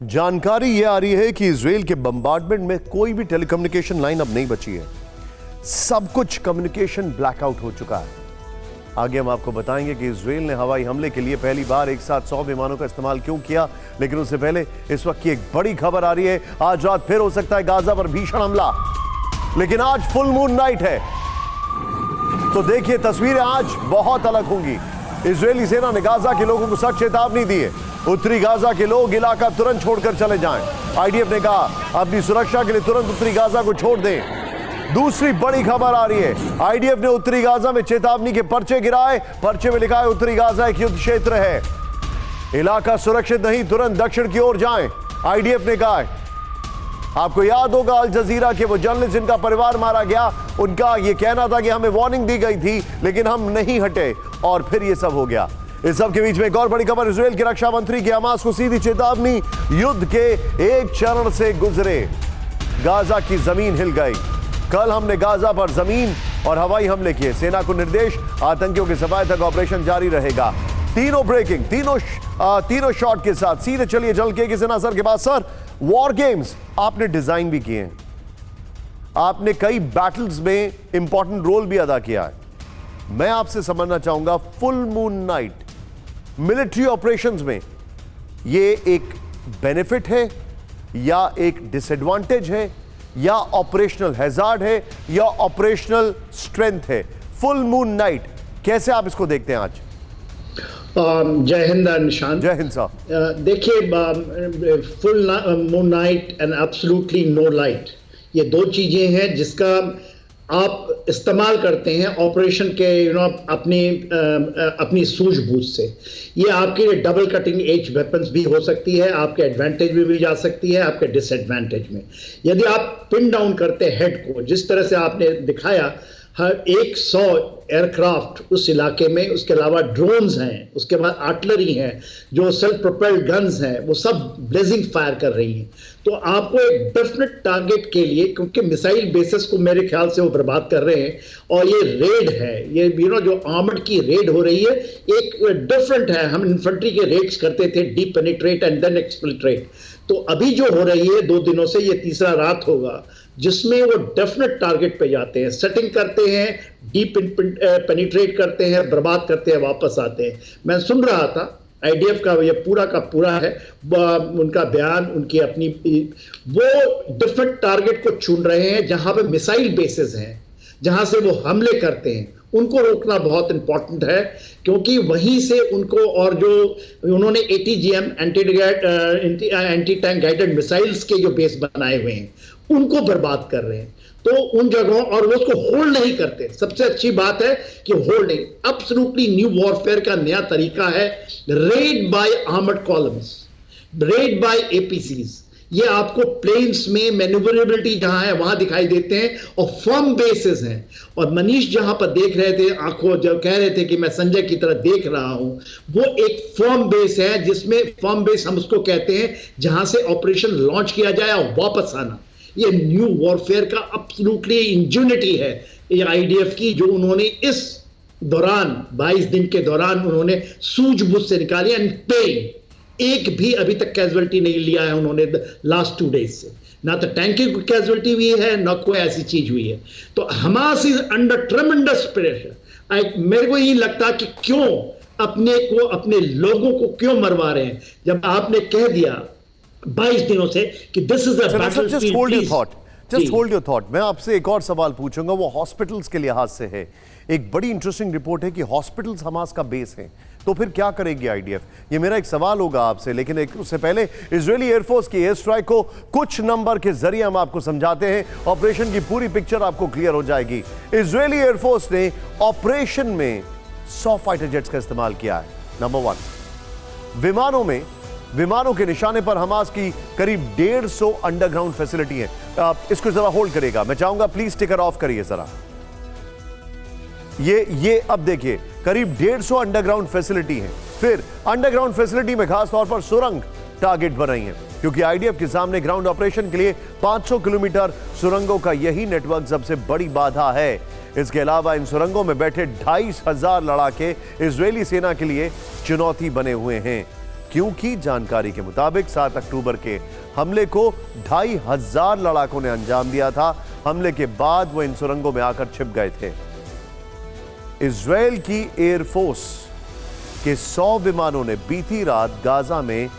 जानकारी यह आ रही है कि इजराइल के बम्बार्डमेंट में कोई भी टेलीकम्युनिकेशन लाइन अब नहीं बची है। सब कुछ कम्युनिकेशन ब्लैकआउट हो चुका है। आगे हम आपको बताएंगे कि इजराइल ने हवाई हमले के लिए पहली बार एक साथ 100 विमानों का इस्तेमाल क्यों किया। लेकिन उससे पहले इस वक्त की एक बड़ी खबर आ रही है। आज रात फिर हो सकता है गाजा पर भीषण हमला, लेकिन आज फुल मून नाइट है, तो देखिए तस्वीरें आज बहुत अलग होंगी। इजरायली सेना ने गाजा के लोगों को सख्त चेतावनी दी है। उत्तरी गाजा के लोग इलाका तुरंत छोड़कर चले जाएं। आईडीएफ ने कहा अपनी सुरक्षा के लिए तुरंत उत्तरी गाजा को छोड़ दें। दूसरी बड़ी खबर आ रही है, आईडीएफ ने उत्तरी गाजा में चेतावनी के पर्चे गिराए। पर्चे में लिखा है उत्तरी गाजा एक युद्ध क्षेत्र है, इलाका सुरक्षित नहीं, तुरंत दक्षिण की ओर जाएं। आईडीएफ ने कहा है, आपको याद होगा अल जजीरा के वो जर्नलिस्ट जिनका परिवार मारा गया, उनका यह कहना था कि हमें वार्निंग दी गई थी लेकिन हम नहीं हटे, और फिर यह सब हो गया। इस सब के बीच में एक और बड़ी खबर, इजराइल के रक्षा मंत्री की हमास को सीधी चेतावनी, युद्ध के एक चरण से गुजरे, गाजा की जमीन हिल गई। कल हमने गाजा पर जमीन और हवाई हमले किए, सेना को निर्देश, आतंकियों के सफाए तक ऑपरेशन जारी रहेगा। तीनों ब्रेकिंग, तीनों शॉट के साथ सीधे चलिए जल के किसी सर के पास। सर, वॉर गेम्स आपने डिजाइन भी किए हैं, आपने कई बैटल्स में इंपॉर्टेंट रोल भी अदा किया है। मैं आपसे समझना चाहूंगा, full moon night military operations में ये एक बेनिफिट है या एक डिसएडवांटेज है, या ऑपरेशनल हैजार्ड है, या ऑपरेशनल स्ट्रेंथ है? फुल मून नाइट कैसे आप इसको देखते हैं आज? जय हिंद निशांत। जय हिंद साहब। देखिए, full moon night and absolutely no light, ये दो चीजें हैं जिसका आप इस्तेमाल करते हैं ऑपरेशन के अपनी सूझबूझ से। ये आपके लिए डबल कटिंग एज वेपन्स भी हो सकती है, आपके एडवांटेज में भी जा सकती है, आपके डिसएडवांटेज में। यदि आप पिन डाउन करते हैं हेड को, जिस तरह से आपने दिखाया, हर 100 एयरक्राफ्ट उस इलाके में, उसके अलावा ड्रोन्स हैं, उसके बाद आर्टिलरी हैं, जो सेल्फ प्रोपेल्ड गन्स हैं, वो सब ब्लेजिंग फायर कर रही हैं। तो आपको एक डेफिनेट टारगेट के लिए, क्योंकि मिसाइल बेसिस को मेरे ख्याल से वो बर्बाद कर रहे हैं, और ये रेड है, ये जो आर्मर्ड की रेड हो रही है, एक डिफरेंट है। हम इन्फेंट्री के रेड्स करते थे, डीप पेनिट्रेट एंड देन एक्सफिल्ट्रेट। तो अभी जो हो रही है 2 दिनों से, ये तीसरा रात होगा जिसमें वो डेफिनेट टारगेट पे जाते हैं, सेटिंग करते हैं, डीप पेनिट्रेट करते हैं, बर्बाद करते हैं, वापस आते हैं। मैं सुन रहा था आईडीएफ का ये पूरा का पूरा है उनका बयान, उनकी अपनी, वो डिफरेंट टारगेट को चुन रहे हैं जहां पे मिसाइल बेसिस हैं, जहां से वो हमले करते हैं। उनको रोकना बहुत इंपॉर्टेंट है, क्योंकि वहीं से उनको, और जो उन्होंने ATGM anti tank guided missiles के जो बेस बनाए हुए हैं, उनको बर्बाद कर रहे हैं। तो उन जगहों, और वो उसको होल्ड नहीं करते। सबसे अच्छी बात है कि होल्ड नहीं, एब्सोल्युटली न्यू वॉरफेयर का नया तरीका है, raid by armoured columns, raid by APCs। ये आपको प्लेन्स में मैन्यूवरेबिलिटी जहां है वहां दिखाई देते हैं, और फर्म बेसेस हैं। और मनीष जहां पर देख रहे थे, आंखों जब कह रहे थे कि मैं संजय की तरह देख रहा हूं, वो एक फर्म बेस है, जिसमें फर्म बेस हम उसको कहते हैं जहां से ऑपरेशन लॉन्च किया जाए और वापस आना। ये न्यू वॉरफेयर का एब्सोल्युटली इंजेन्युइटी है ये आईडीएफ की, जो उन्होंने इस दौरान 22 दिन के दौरान उन्होंने सूझबूझ से निकाली। एंड पेन, एक भी अभी तक कैजुअलिटी नहीं लिया है उन्होंने लास्ट 2 डेज से, ना तो टैंकिंग की कैजुअलिटी हुई है, ना कोई ऐसी चीज हुई है। तो हमास इज अंडर ट्रेमेंडस प्रेशर। मेरे को यही लगता कि क्यों अपने को, अपने लोगों को क्यों मरवा रहे हैं, जब आपने कह दिया 22 दिनों से कि this is a battlefield. Just hold your thought. मैं आपसे एक और सवाल पूछूंगा, वो हॉस्पिटल्स के लिहाज से है। एक बड़ी इंटरेस्टिंग रिपोर्ट है कि हॉस्पिटल्स हमास का बेस है, तो फिर क्या करेगी आईडीएफ? ये मेरा एक सवाल होगा आपसे, लेकिन उससे पहले इजरायली एयरफोर्स की एयर स्ट्राइक को कुछ नंबर के जरिए हम आपको समझाते हैं, ऑपरेशन की पूरी पिक्चर आपको क्लियर हो जाएगी। इजरायली एयरफोर्स ने ऑपरेशन में 100 फाइटर जेट्स का इस्तेमाल किया है। नंबर 1, विमानों के निशाने पर हमास की करीब 150 अंडरग्राउंड फैसिलिटी है। इसको जरा होल्ड करिएगा, मैं चाहूंगा प्लीज स्टिकर ऑफ करिए जरा। ये अब देखिए, करीब 150 अंडरग्राउंड फैसिलिटी है। फिर अंडरग्राउंड फैसिलिटी में खास तौर पर सुरंग टारगेट बन रही है, क्योंकि आईडीएफ के सामने ग्राउंड ऑपरेशन के लिए 500 किलोमीटर सुरंगों का यही नेटवर्क सबसे बड़ी बाधा है। इसके अलावा इन सुरंगों में बैठे 2500 लड़ाके इजरायली सेना के लिए चुनौती बने हुए हैं। क्योंकि जानकारी के मुताबिक 7 अक्टूबर के हमले को 2500 लड़ाकों ने अंजाम दिया था। हमले के बाद वो इन सुरंगों में आकर छिप गए थे। इजराइल की एयरफोर्स के 100 विमानों ने बीती रात गाजा में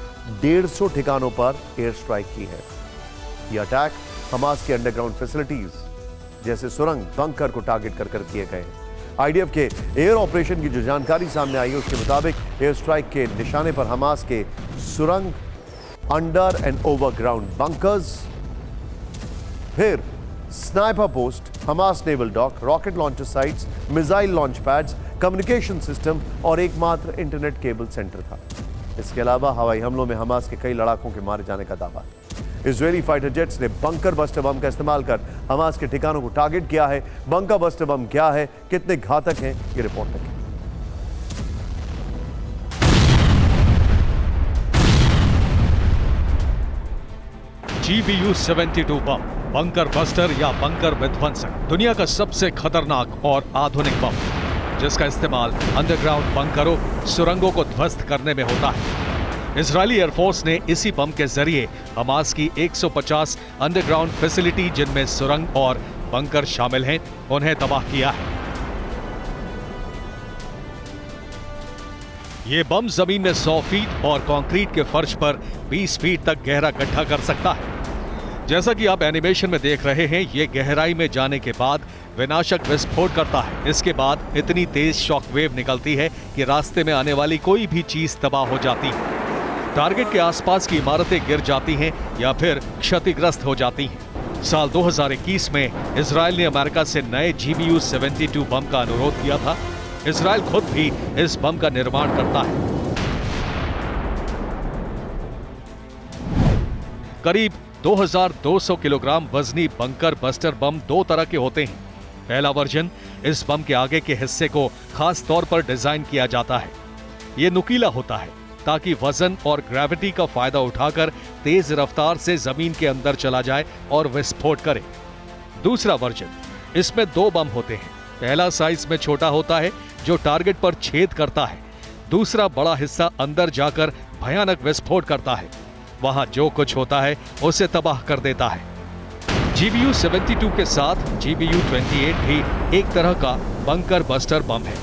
150 ठिकानों पर एयर स्ट्राइक की है। यह अटैक हमास की अंडरग्राउंड फैसिलिटीज जैसे सुरंग, बंकर को टारगेट कर किए गए हैं। आईडीएफ के एयर ऑपरेशन की जो जानकारी सामने आई है उसके मुताबिक एयर स्ट्राइक के निशाने पर हमास के सुरंग, अंडर एंड ओवरग्राउंड बंकर्स, फिर sniper post, Hamas naval dock, rocket launcher sites, missile launch pads, communication system और एकमात्र इंटरनेट केबल सेंटर था। इसके अलावा हवाई हमलों में हमास के कई लड़ाकों के मारे जाने का दावा है। इजरायली फाइटर जेट्स ने बंकर बस्टर बम का इस्तेमाल कर हमास के ठिकानों को टारगेट किया है। बंकर बस्टर बम क्या है, कितने घातक हैं, ये रिपोर्ट देखें। GBU-72 बम, बंकर बस्टर या बंकर विध्वंसक, दुनिया का सबसे खतरनाक और आधुनिक बम, जिसका इस्तेमाल अंडरग्राउंड बंकरों, सुरंगों को ध्वस्त करने में होता है। इजरायली एयरफोर्स ने इसी बम के जरिए हमास की 150 अंडरग्राउंड फैसिलिटी, जिनमें सुरंग और बंकर शामिल हैं, उन्हें तबाह किया है। ये बम जमीन में 100 फीट और कंक्रीट के फर्श पर 20 फीट तक गहरा गड्ढा कर सकता है। जैसा कि आप एनिमेशन में देख रहे हैं, ये गहराई में जाने के बाद विनाशक विस्फोट करता है। इसके बाद इतनी तेज शॉकवेव निकलती है कि रास्ते में आने वाली कोई भी चीज तबाह हो जाती है। टारगेट के आसपास की इमारतें गिर जाती हैं या फिर क्षतिग्रस्त हो जाती हैं। साल 2021 में इजराइल ने अमेरिका से नए GBU-72 बम का अनुरोध किया था। इजराइल खुद भी इस बम का निर्माण करता है। करीब 2200 किलोग्राम वजनी बंकर बस्टर बम 2 तरह के होते हैं। पहला वर्जन, इस बम के आगे के हिस्से को खास तौर पर डिजाइन किया जाता है। यह नुकीला होता है ताकि वजन और ग्रेविटी का फायदा उठाकर तेज रफ्तार से जमीन के अंदर चला जाए और विस्फोट करे। दूसरा वर्जन, इसमें 2 बम होते हैं। पहला साइज में छोटा होता है जो टारगेट पर छेद करता है। दूसरा बड़ा हिस्सा अंदर जाकर भयानक विस्फोट करता है। वहां जो कुछ होता है उसे तबाह कर देता है। GBU-72 के साथ GBU-28 भी एक तरह का बंकर बस्टर बम है।